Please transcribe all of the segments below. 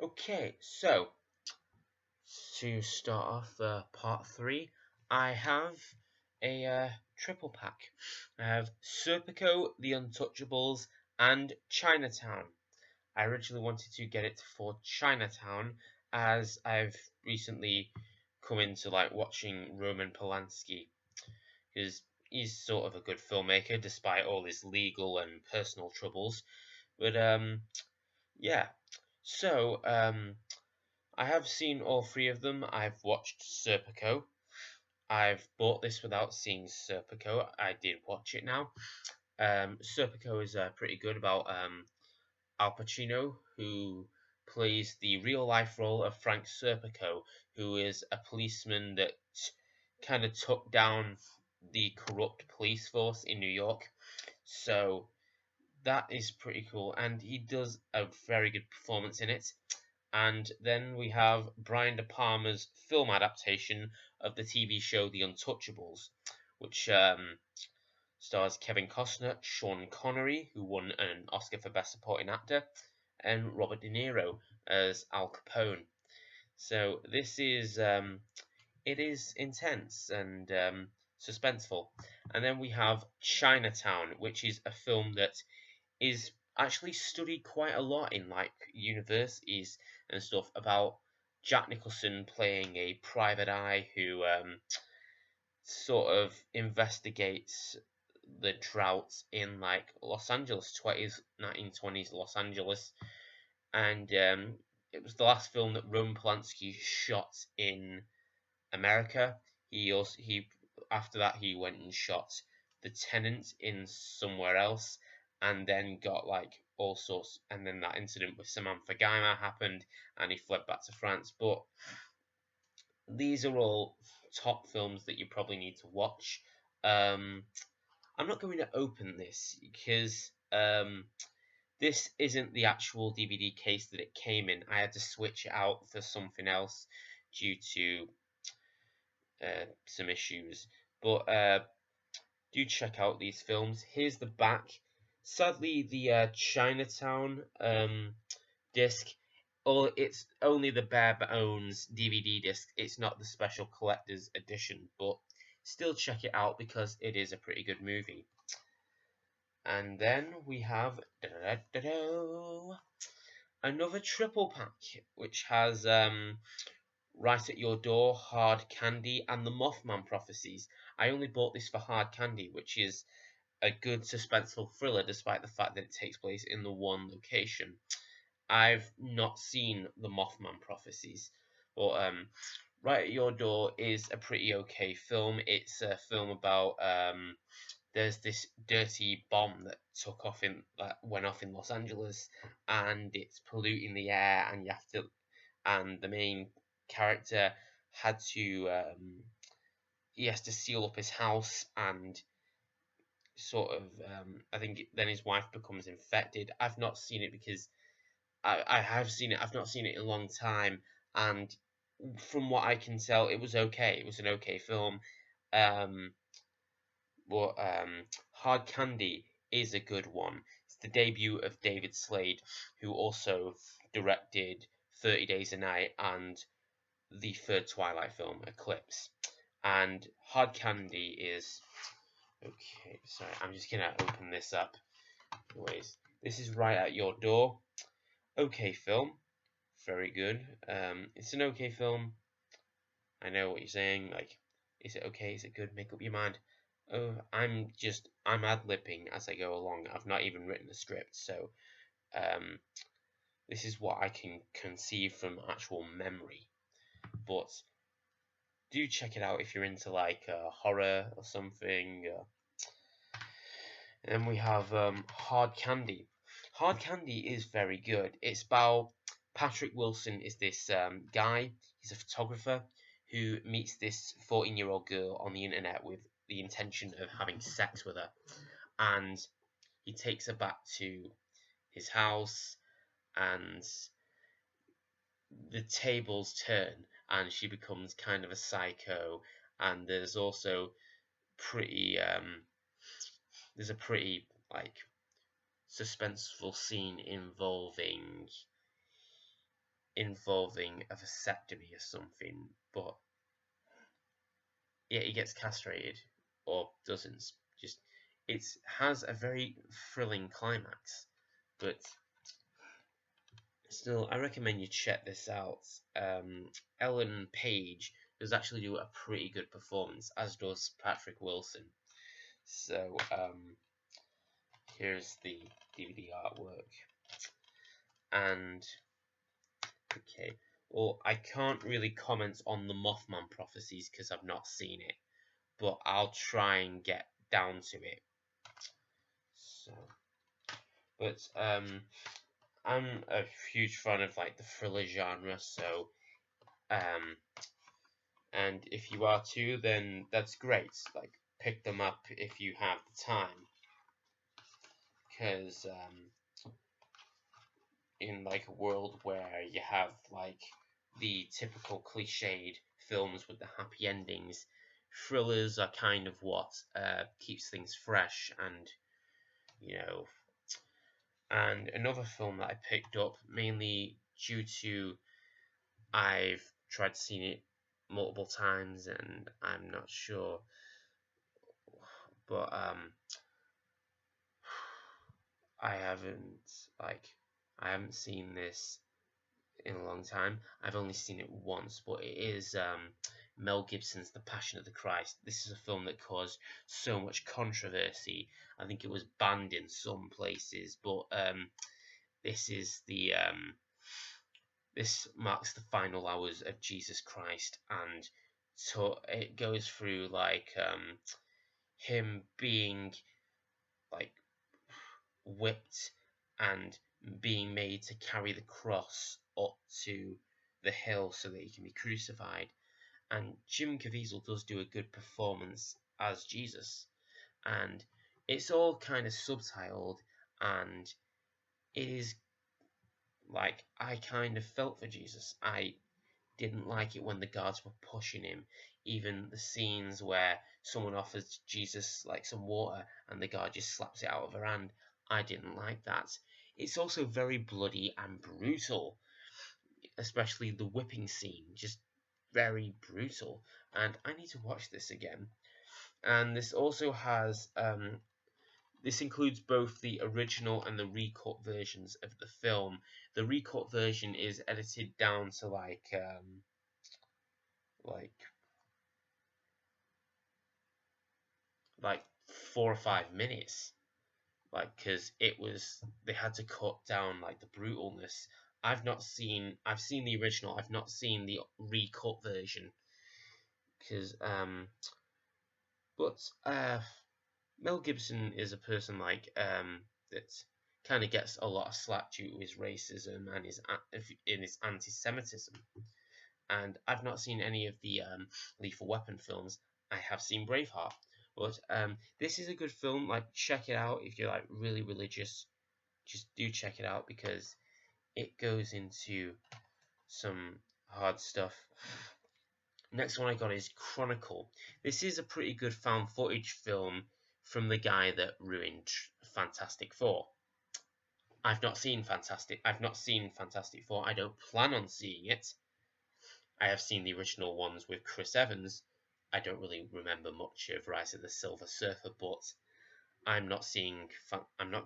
Okay, so to start off part 3, I have a triple pack. I have Serpico, The Untouchables, and Chinatown. I originally wanted to get it for Chinatown as I've recently come into like watching Roman Polanski because he's sort of a good filmmaker despite all his legal and personal troubles. But yeah. So I have seen all three of them. I've watched Serpico. I've bought this without seeing Serpico. I did watch it now. Serpico is pretty good about Al Pacino, who plays the real life role of Frank Serpico, who is a policeman that kind of took down the corrupt police force in New York. So that is pretty cool, and he does a very good performance in it. And then we have Brian De Palma's film adaptation of the TV show The Untouchables, which stars Kevin Costner, Sean Connery, who won an Oscar for Best Supporting Actor, and Robert De Niro as Al Capone. So this is it is intense and suspenseful. And then we have Chinatown, which is a film that is actually studied quite a lot in like universities and stuff about Jack Nicholson playing a private eye who sort of investigates the drought in like Los Angeles, 1920s Los Angeles, and it was the last film that Roman Polanski shot in America. He after that he went and shot The Tenant in somewhere else, and then got like all sorts. And then that incident with Samantha Geimer happened, and he fled back to France. But these are all top films that you probably need to watch. I'm not going to open this because this isn't the actual DVD case that it came in. I had to switch it out for something else due to some issues. But do check out these films. Here's the back. Sadly, the Chinatown disc, or it's only the bare bones DVD disc. It's not the special collector's edition, but still check it out because it is a pretty good movie. And then we have another triple pack, which has Right at Your Door, Hard Candy, and the Mothman Prophecies. I only bought this for Hard Candy, which is a good suspenseful thriller despite the fact that it takes place in the one location. I've not seen the Mothman Prophecies, but Right at Your Door is a pretty okay film. It's a film about there's this dirty bomb that went off in Los Angeles, and it's polluting the air, and the main character had to he has to seal up his house and sort of I think then his wife becomes infected. I've not seen it because I have seen it. I've not seen it in a long time, and from what I can tell, it was okay. It was an okay film. Um, but Hard Candy is a good one. It's the debut of David Slade, who also directed 30 Days a Night and the third Twilight film, Eclipse. And Hard Candy is okay. Sorry, I'm just gonna open this up. Anyways, this is Right at Your Door. Okay film, very good. It's an okay film. I know what you're saying. Like, is it okay? Is it good? Make up your mind. Oh, I'm ad-libbing as I go along. I've not even written the script, so this is what I can conceive from actual memory. But do check it out if you're into like horror or something. And then we have Hard Candy. Hard Candy is very good. It's about Patrick Wilson is this guy. He's a photographer who meets this 14-year-old girl on the internet with the intention of having sex with her, and he takes her back to his house, and the tables turn, and she becomes kind of a psycho. And there's also pretty there's a pretty like suspenseful scene involving involving a vasectomy or something, but yeah, he gets castrated or doesn't. Just it has a very thrilling climax, but still, I recommend you check this out. Ellen Page does actually do a pretty good performance, as does Patrick Wilson. So here's the DVD artwork, and okay, well, I can't really comment on the Mothman Prophecies because I've not seen it, but I'll try and get down to it. So, but I'm a huge fan of like the thriller genre, so and if you are too, then that's great. Like, pick them up if you have the time, because in like a world where you have like the typical cliched films with the happy endings, thrillers are kind of what keeps things fresh. And you know, and another film that I picked up mainly due to I've tried to see it multiple times and I'm not sure, but I haven't I haven't seen this in a long time. I've only seen it once, but it is Mel Gibson's The Passion of the Christ. This is a film that caused so much controversy. I think it was banned in some places, but this is the this marks the final hours of Jesus Christ, and so it goes through like him being like whipped and being made to carry the cross up to the hill so that he can be crucified. And Jim Caviezel does do a good performance as Jesus, and it's all kind of subtitled, and it is like I kind of felt for Jesus. I didn't like it when the guards were pushing him. Even the scenes where someone offers Jesus like some water and the guard just slaps it out of her hand, I didn't like that. It's also very bloody and brutal, especially the whipping scene, just very brutal. And I need to watch this again. And this also has this includes both the original and the recut versions of the film. The recut version is edited down to like 4 or 5 minutes, like, because it was they had to cut down like the brutalness. I've seen the original. I've not seen the recut version because but Mel Gibson is a person like that kind of gets a lot of slack due to his racism and his anti-Semitism. And I've not seen any of the Lethal Weapon films. I have seen Braveheart, but this is a good film. Like, check it out if you're like really religious. Just do check it out because it goes into some hard stuff. Next one I got is Chronicle. This is a pretty good found footage film from the guy that ruined Fantastic Four. I've not seen Fantastic Four. I don't plan on seeing it. I have seen the original ones with Chris Evans. I don't really remember much of Rise of the Silver Surfer, but I'm not going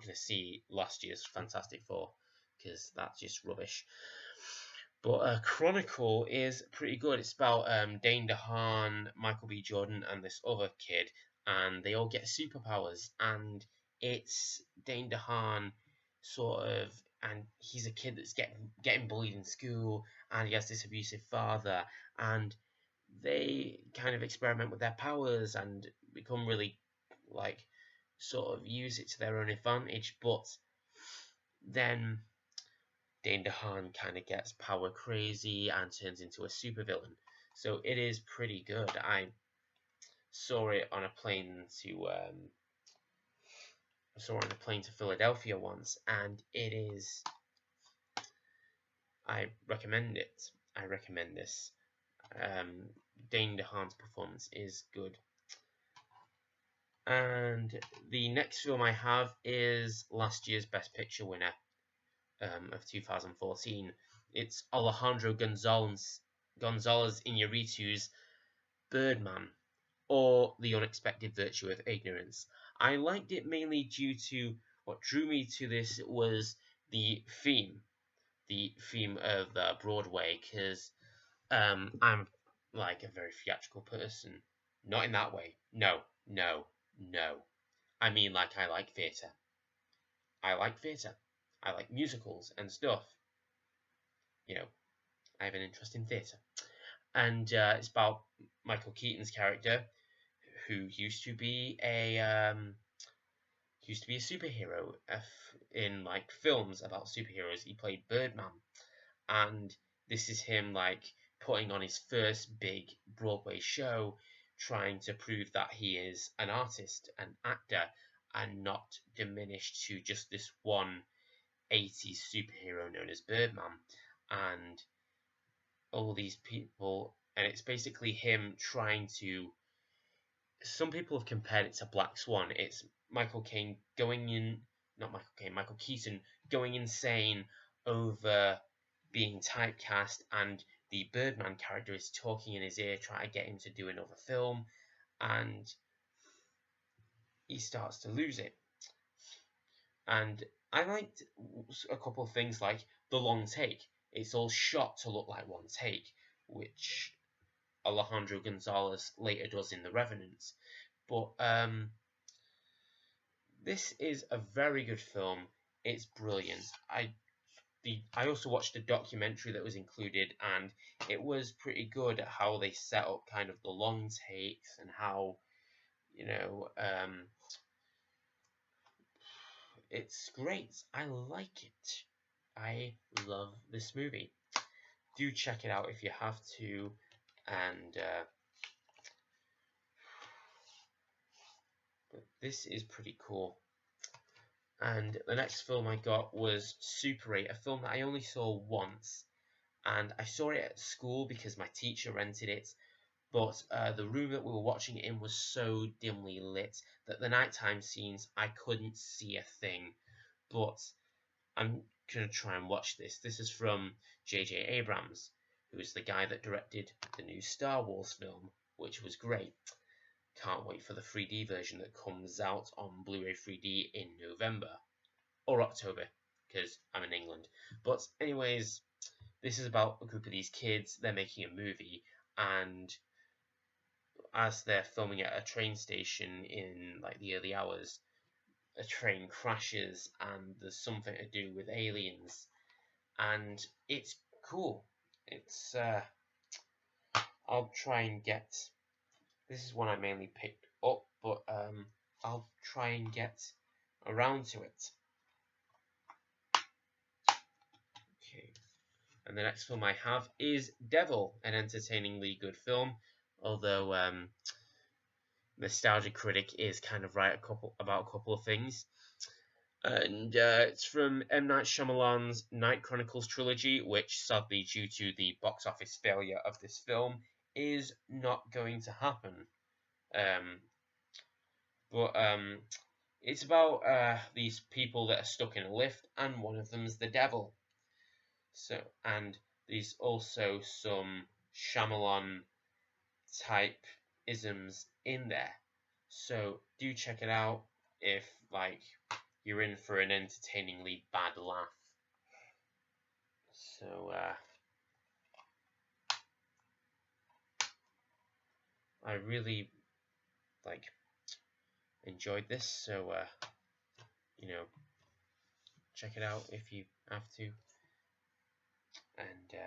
to see last year's Fantastic Four because that's just rubbish. But Chronicle is pretty good. It's about Dane DeHaan, Michael B. Jordan, and this other kid, and they all get superpowers. And it's Dane DeHaan, sort of, and he's a kid that's getting bullied in school, and he has this abusive father, and they kind of experiment with their powers and become really like sort of use it to their own advantage. But then Dane DeHaan kind of gets power crazy and turns into a supervillain. So it is pretty good. I saw it on a plane to Philadelphia once, and it is. I recommend it. I recommend this. Dane DeHaan's performance is good. And the next film I have is last year's Best Picture winner, of 2014. It's Alejandro Gonzalez Iñárritu's Birdman, or The Unexpected Virtue of Ignorance. I liked it mainly due to what drew me to this was the theme of Broadway, because I'm like a very theatrical person. Not in that way. No, no, no. I mean, like, I like theatre. I like theatre. I like musicals and stuff. You know, I have an interest in theatre. And it's about Michael Keaton's character, who used to be a superhero in like films about superheroes. He played Birdman, and this is him like putting on his first big Broadway show, trying to prove that he is an artist, an actor, and not diminished to just this one 80s superhero known as Birdman. And all these people, and it's basically him trying to. Some people have compared it to Black Swan. It's Michael Keaton going insane over being typecast, and the Birdman character is talking in his ear, trying to get him to do another film, and he starts to lose it. And I liked a couple of things like the long take. It's all shot to look like one take, which Alejandro Gonzalez later does in The Revenant. But this is a very good film. It's brilliant. I also watched a documentary that was included, and it was pretty good at how they set up kind of the long takes and how, it's great. I like it. I love this movie. Do check it out if you have to, and but this is pretty cool. And the next film I got was Super 8, a film that I only saw once, and I saw it at school because my teacher rented it, but the room that we were watching it in was so dimly lit that the nighttime scenes I couldn't see a thing. But I'm going to try and watch this. This is from J.J. Abrams, who is the guy that directed the new Star Wars film, which was great. Can't wait for the 3D version that comes out on Blu-ray 3D in November or October, because I'm in England. But anyways, this is about a group of these kids. They're making a movie, and as they're filming at a train station in like the early hours, a train crashes and there's something to do with aliens, and it's cool. It's I'll try and get. This is one I mainly picked up, but I'll try and get around to it. Okay, and the next film I have is Devil, an entertainingly good film, although Nostalgia Critic is kind of right about a couple of things. And it's from M. Night Shyamalan's Night Chronicles trilogy, which sadly, due to the box office failure of this film, is not going to happen. But it's about these people that are stuck in a lift, and one of them's the devil. So, and there's also some Shyamalan type isms in there. So do check it out if like you're in for an entertainingly bad laugh. So I really like enjoyed this, so check it out if you have to. And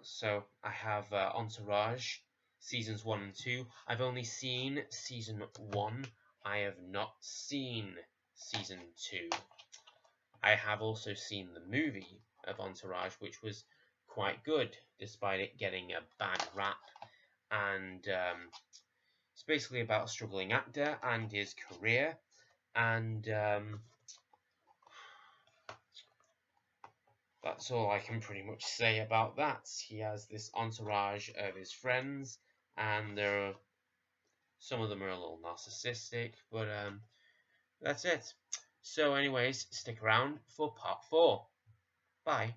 so I have Entourage seasons 1 and 2. I've only seen season 1. I have not seen season 2. I have also seen the movie of Entourage, which was quite good, despite it getting a bad rap. And it's basically about a struggling actor and his career. And that's all I can pretty much say about that. He has this entourage of his friends, and some of them are a little narcissistic, but that's it. So anyways, stick around for part 4. Bye.